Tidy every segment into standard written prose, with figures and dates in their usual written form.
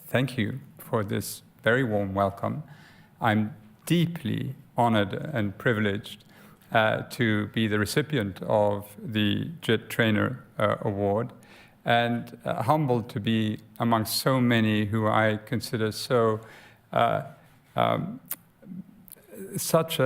thank you for this very warm welcome. I'm deeply honored and privileged to be the recipient of the Trainor Award, and humbled to be amongst so many who I consider so such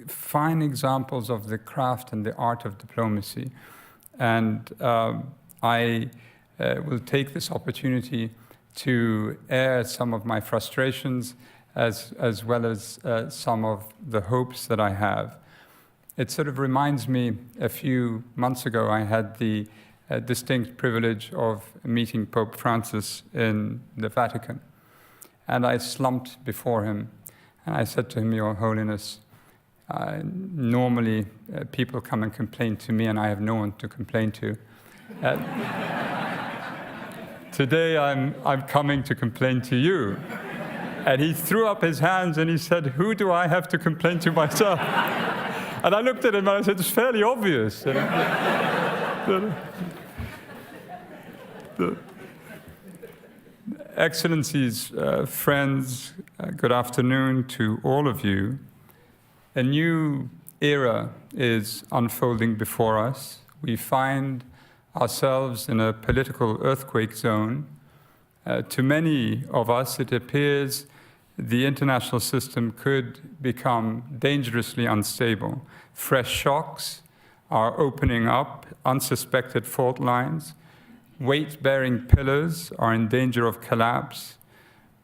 fine examples of the craft and the art of diplomacy. And I will take this opportunity to air some of my frustrations as well as some of the hopes that I have. It sort of reminds me, a few months ago, I had the distinct privilege of meeting Pope Francis in the Vatican. And I slumped before him, and I said to him, "Your Holiness, normally people come and complain to me, and I have no one to complain to. Today I'm coming to complain to you." And he threw up his hands and he said, "Who do I have to complain to myself?" And I looked at him and I said, "It's fairly obvious." Excellencies, friends, good afternoon to all of you. A new era is unfolding before us. We find ourselves in a political earthquake zone. To many of us, it appears the international system could become dangerously unstable. Fresh shocks are opening up unsuspected fault lines. Weight-bearing pillars are in danger of collapse.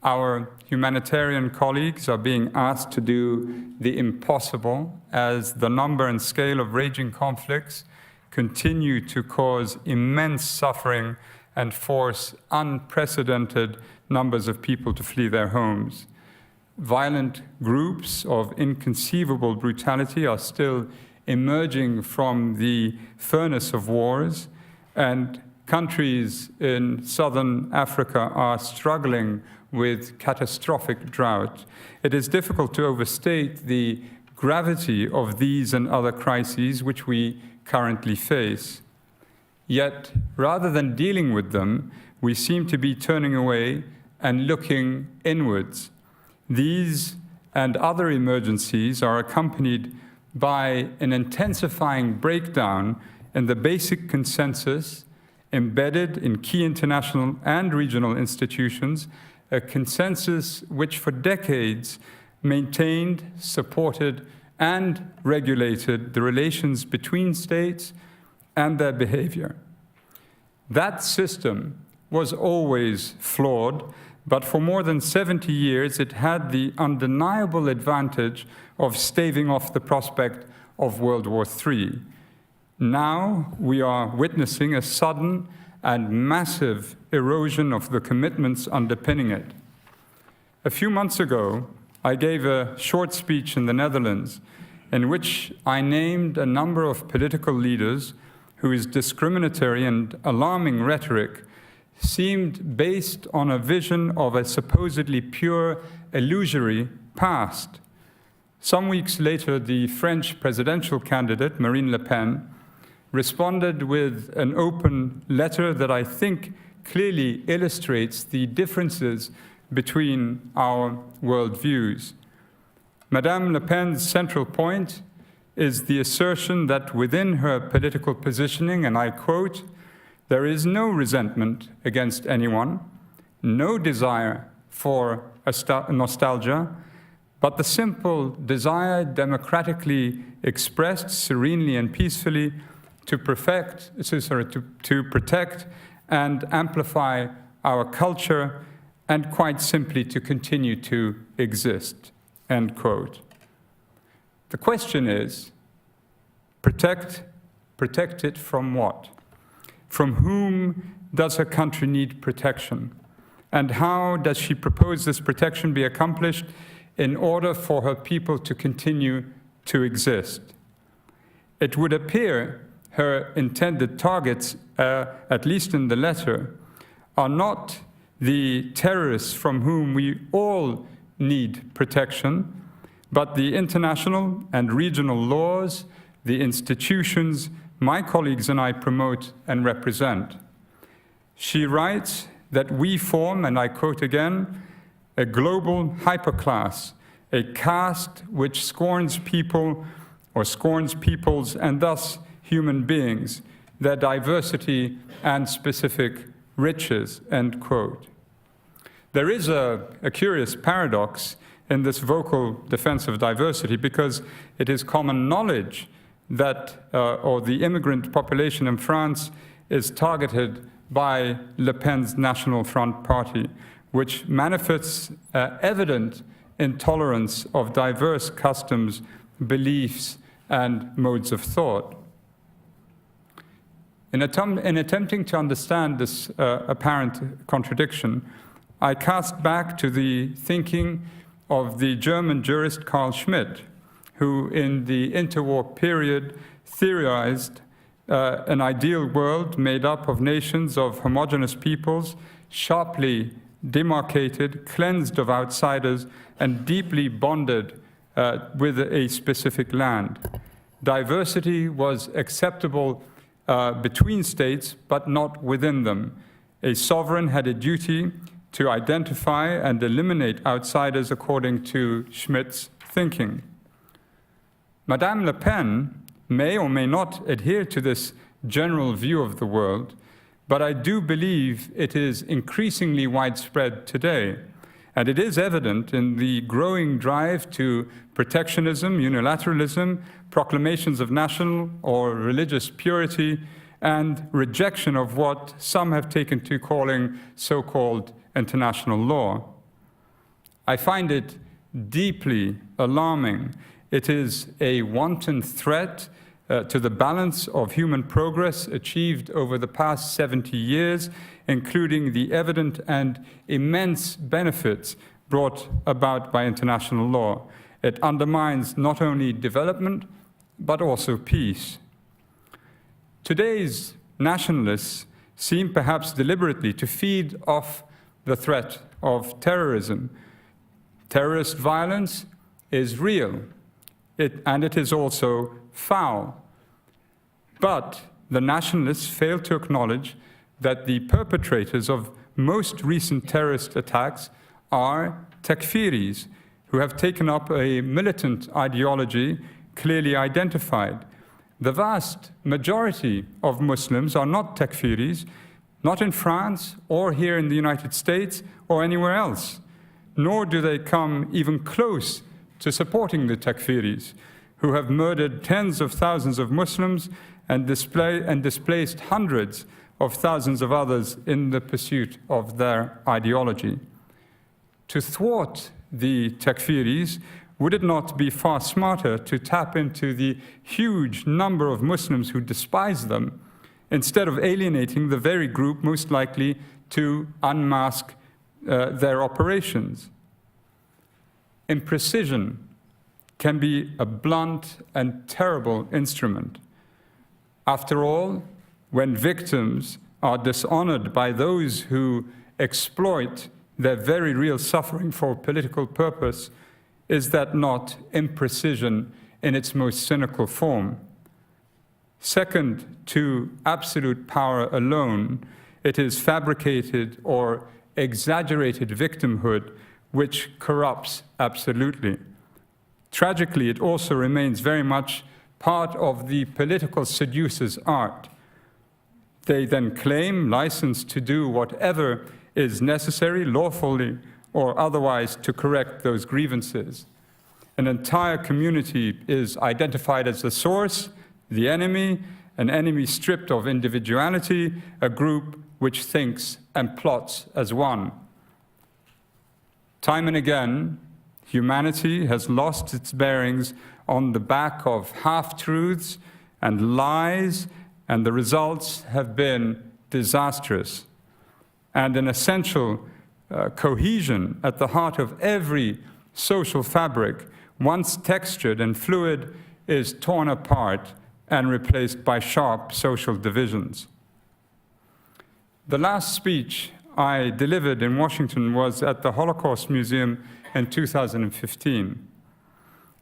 Our humanitarian colleagues are being asked to do the impossible as the number and scale of raging conflicts continue to cause immense suffering and force unprecedented numbers of people to flee their homes. Violent groups of inconceivable brutality are still emerging from the furnace of wars, and countries in southern Africa are struggling with catastrophic drought. It is difficult to overstate the gravity of these and other crises which we currently face. Yet, rather than dealing with them, we seem to be turning away and looking inwards. These and other emergencies are accompanied by an intensifying breakdown in the basic consensus embedded in key international and regional institutions, a consensus which for decades maintained, supported, and regulated the relations between states and their behavior. That system was always flawed, but for more than 70 years it had the undeniable advantage of staving off the prospect of World War III. Now we are witnessing a sudden and massive erosion of the commitments underpinning it. A few months ago, I gave a short speech in the Netherlands in which I named a number of political leaders whose discriminatory and alarming rhetoric seemed based on a vision of a supposedly pure, illusory past. Some weeks later, the French presidential candidate, Marine Le Pen, responded with an open letter that I think clearly illustrates the differences between our worldviews. Madame Le Pen's central point is the assertion that within her political positioning, and I quote, "There is no resentment against anyone, no desire for nostalgia, but the simple desire, democratically expressed serenely and peacefully, to protect and amplify our culture, and quite simply to continue to exist," end quote. The question is, protect it from what? From whom does her country need protection? And how does she propose this protection be accomplished in order for her people to continue to exist? It would appear her intended targets, at least in the letter, are not the terrorists from whom we all need protection, but the international and regional laws, the institutions my colleagues and I promote and represent. She writes that we form, and I quote again, a global hyperclass, a caste which scorns people or scorns peoples and thus human beings, their diversity and specific riches, end quote. There is a curious paradox in this vocal defense of diversity, because it is common knowledge that or the immigrant population in France is targeted by Le Pen's National Front Party, which manifests evident intolerance of diverse customs, beliefs, and modes of thought. In attempting to understand this apparent contradiction, I cast back to the thinking of the German jurist Carl Schmitt, who in the interwar period theorized an ideal world made up of nations of homogeneous peoples, sharply demarcated, cleansed of outsiders, and deeply bonded with a specific land. Diversity was acceptable between states, but not within them. A sovereign had a duty to identify and eliminate outsiders according to Schmitt's thinking. Madame Le Pen may or may not adhere to this general view of the world, but I do believe it is increasingly widespread today. And it is evident in the growing drive to protectionism, unilateralism, proclamations of national or religious purity, and rejection of what some have taken to calling so-called international law. I find it deeply alarming. It is a wanton threat to the balance of human progress achieved over the past 70 years, including the evident and immense benefits brought about by international law. It undermines not only development, but also peace. Today's nationalists seem perhaps deliberately to feed off the threat of terrorism. Terrorist violence is real, and it is also foul. But the nationalists fail to acknowledge that the perpetrators of most recent terrorist attacks are takfiris, who have taken up a militant ideology clearly identified. The vast majority of Muslims are not takfiris, not in France or here in the United States or anywhere else, nor do they come even close to supporting the takfiris, who have murdered tens of thousands of Muslims and displaced hundreds of thousands of others in the pursuit of their ideology. To thwart the takfiris, would it not be far smarter to tap into the huge number of Muslims who despise them, instead of alienating the very group most likely to unmask their operations? Imprecision can be a blunt and terrible instrument. After all, when victims are dishonored by those who exploit their very real suffering for political purpose, is that not imprecision in its most cynical form? Second to absolute power alone, it is fabricated or exaggerated victimhood which corrupts absolutely. Tragically, it also remains very much part of the political seducer's art. They then claim license to do whatever is necessary, lawfully or otherwise, to correct those grievances. An entire community is identified as the source, the enemy, an enemy stripped of individuality, a group which thinks and plots as one. Time and again, humanity has lost its bearings on the back of half-truths and lies, and the results have been disastrous. And an essential cohesion at the heart of every social fabric, once textured and fluid, is torn apart and replaced by sharp social divisions. The last speech I delivered in Washington was at the Holocaust Museum in 2015.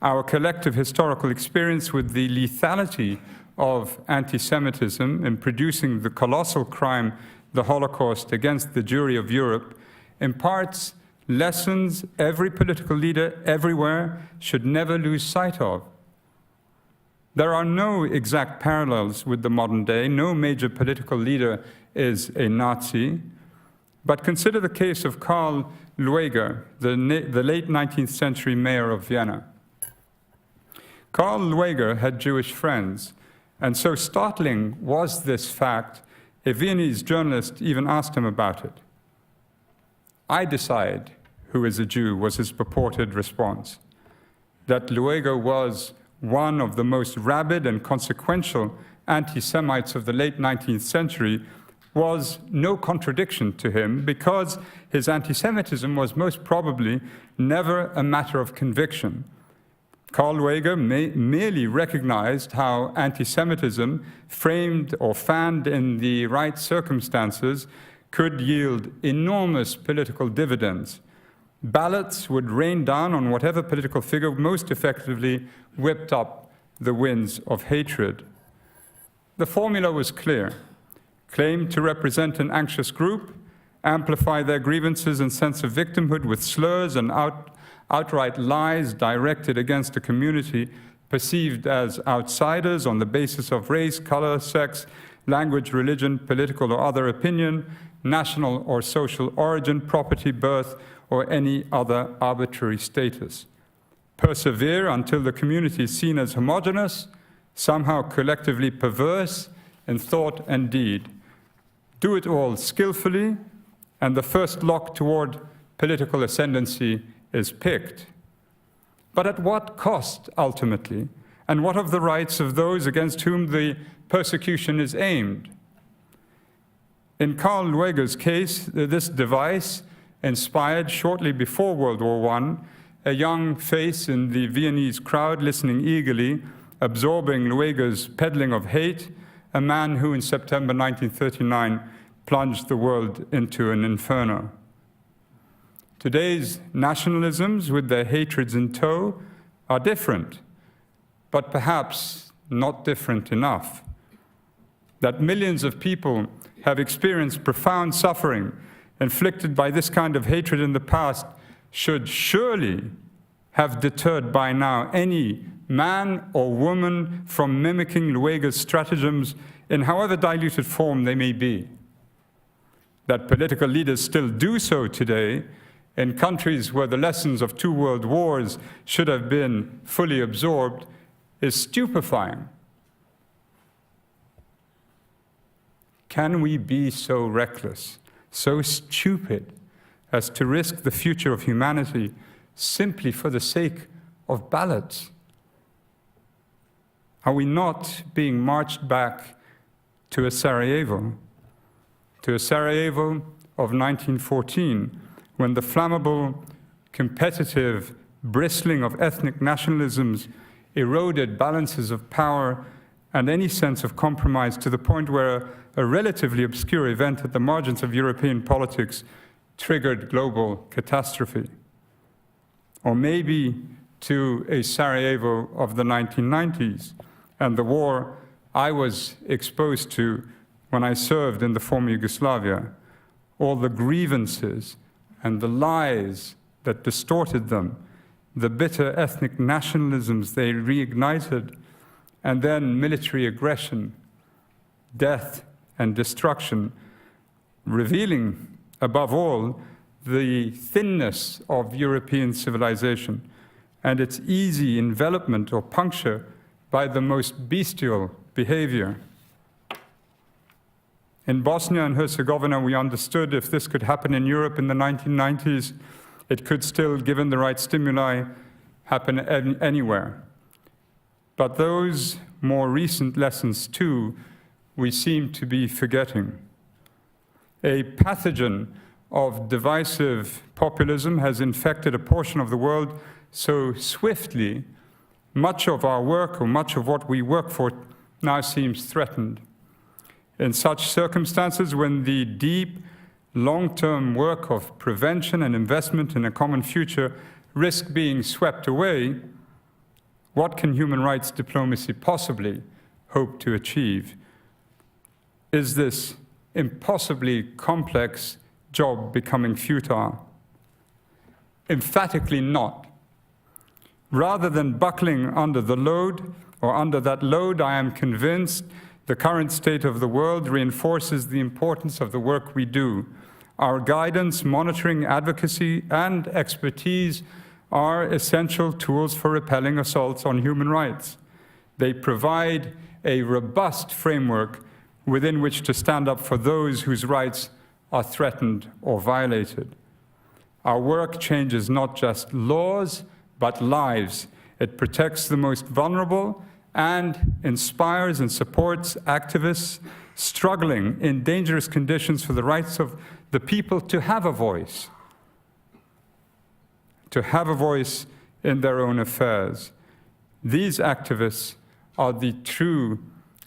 Our collective historical experience with the lethality of anti-Semitism in producing the colossal crime the Holocaust against the Jewry of Europe imparts lessons every political leader everywhere should never lose sight of. There are no exact parallels with the modern day. No major political leader is a Nazi. But consider the case of Karl Lueger, the late 19th century mayor of Vienna. Karl Lueger had Jewish friends, and so startling was this fact, a Viennese journalist even asked him about it. "I decide who is a Jew," was his purported response. That Lueger was one of the most rabid and consequential anti-Semites of the late 19th century was no contradiction to him, because his anti-Semitism was most probably never a matter of conviction. Karl Lueger merely recognized how anti-Semitism, framed or fanned in the right circumstances, could yield enormous political dividends. Ballots would rain down on whatever political figure most effectively whipped up the winds of hatred. The formula was clear: claim to represent an anxious group, amplify their grievances and sense of victimhood with slurs and outright lies directed against a community perceived as outsiders on the basis of race, color, sex, language, religion, political or other opinion, national or social origin, property, birth, or any other arbitrary status. Persevere until the community is seen as homogeneous, somehow collectively perverse in thought and deed. Do it all skillfully, and the first lock toward political ascendancy is picked. But at what cost, ultimately? And what of the rights of those against whom the persecution is aimed? In Karl Lueger's case, this device inspired, shortly before World War I, a young face in the Viennese crowd listening eagerly, absorbing Lueger's peddling of hate, a man who in September 1939 plunged the world into an inferno. Today's nationalisms, with their hatreds in tow, are different, but perhaps not different enough. That millions of people have experienced profound suffering inflicted by this kind of hatred in the past should surely have deterred by now any man or woman from mimicking Lueger's stratagems in however diluted form they may be. That political leaders still do so today in countries where the lessons of 2 world wars should have been fully absorbed is stupefying. Can we be so reckless, so stupid, as to risk the future of humanity simply for the sake of ballots? Are we not being marched back to a Sarajevo of 1914, when the flammable, competitive bristling of ethnic nationalisms eroded balances of power and any sense of compromise to the point where a relatively obscure event at the margins of European politics triggered global catastrophe? Or maybe to a Sarajevo of the 1990s and the war I was exposed to when I served in the former Yugoslavia, all the grievances and the lies that distorted them, the bitter ethnic nationalisms they reignited, and then military aggression, death and destruction, revealing, above all, the thinness of European civilization and its easy envelopment or puncture by the most bestial behavior. In Bosnia and Herzegovina, we understood if this could happen in Europe in the 1990s, it could still, given the right stimuli, happen anywhere. But those more recent lessons, too, we seem to be forgetting. A pathogen of divisive populism has infected a portion of the world so swiftly, much of our work, or much of what we work for, now seems threatened. In such circumstances, when the deep, long-term work of prevention and investment in a common future risk being swept away, what can human rights diplomacy possibly hope to achieve? Is this impossibly complex job becoming futile? Emphatically not. Rather than buckling under the load, or under that load, I am convinced the current state of the world reinforces the importance of the work we do. Our guidance, monitoring, advocacy, and expertise are essential tools for repelling assaults on human rights. They provide a robust framework within which to stand up for those whose rights are threatened or violated. Our work changes not just laws, but lives. It protects the most vulnerable and inspires and supports activists struggling in dangerous conditions for the rights of the people to have a voice in their own affairs. These activists are the true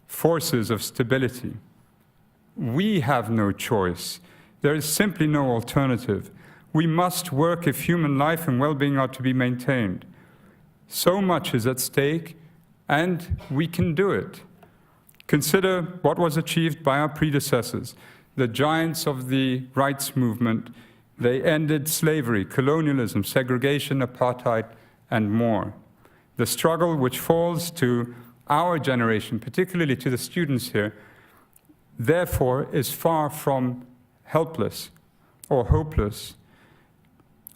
forces of stability. We have no choice. There is simply no alternative. We must work if human life and well-being are to be maintained. So much is at stake, and we can do it. Consider what was achieved by our predecessors, the giants of the rights movement. They ended slavery, colonialism, segregation, apartheid, and more. The struggle which falls to our generation, particularly to the students here, therefore is far from helpless or hopeless.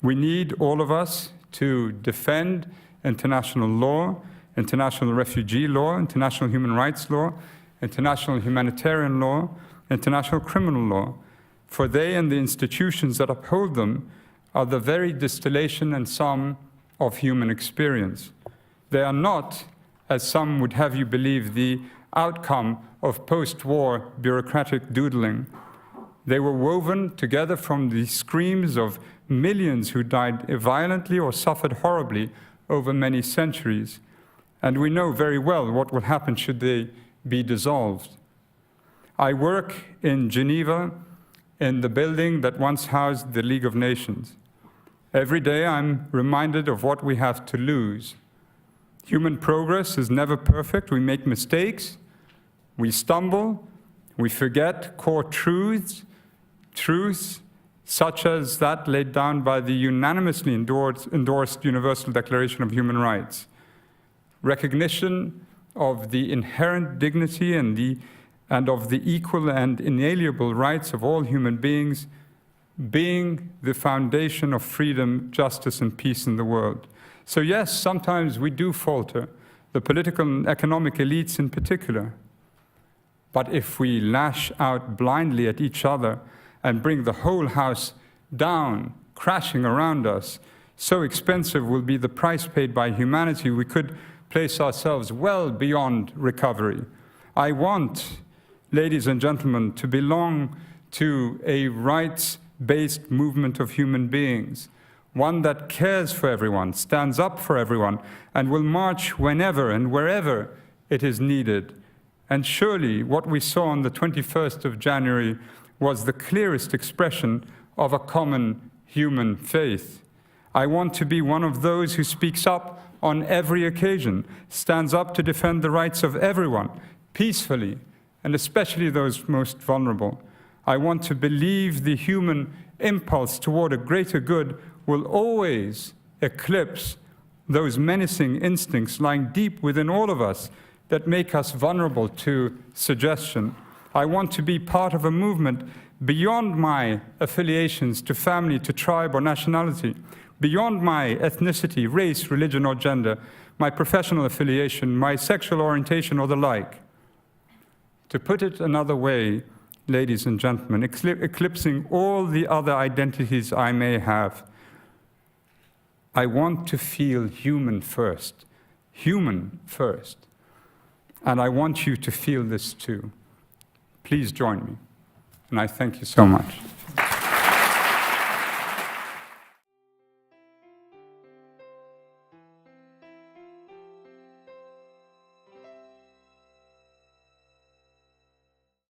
We need, all of us, to defend international law, international refugee law, international human rights law, international humanitarian law, international criminal law, for they and the institutions that uphold them are the very distillation and sum of human experience. They are not, as some would have you believe, the outcome of post-war bureaucratic doodling. They were woven together from the screams of millions who died violently or suffered horribly over many centuries. And we know very well what will happen should they be dissolved. I work in Geneva in the building that once housed the League of Nations. Every day I'm reminded of what we have to lose. Human progress is never perfect. We make mistakes, we stumble, we forget core truths such as that laid down by the unanimously endorsed Universal Declaration of Human Rights. Recognition of the inherent dignity and of the equal and inalienable rights of all human beings being the foundation of freedom, justice, and peace in the world. So yes, sometimes we do falter, the political and economic elites in particular. But if we lash out blindly at each other and bring the whole house down, crashing around us, so expensive will be the price paid by humanity, we could place ourselves well beyond recovery. I want, ladies and gentlemen, to belong to a rights-based movement of human beings, one that cares for everyone, stands up for everyone, and will march whenever and wherever it is needed. And surely what we saw on the 21st of January was the clearest expression of a common human faith. I want to be one of those who speaks up on every occasion, stands up to defend the rights of everyone, peacefully, and especially those most vulnerable. I want to believe the human impulse toward a greater good will always eclipse those menacing instincts lying deep within all of us that make us vulnerable to suggestion. I want to be part of a movement beyond my affiliations to family, to tribe, or nationality, beyond my ethnicity, race, religion, or gender, my professional affiliation, my sexual orientation, or the like. To put it another way, ladies and gentlemen, eclipsing all the other identities I may have, I want to feel human first, and I want you to feel this too. Please join me, and I thank you so much.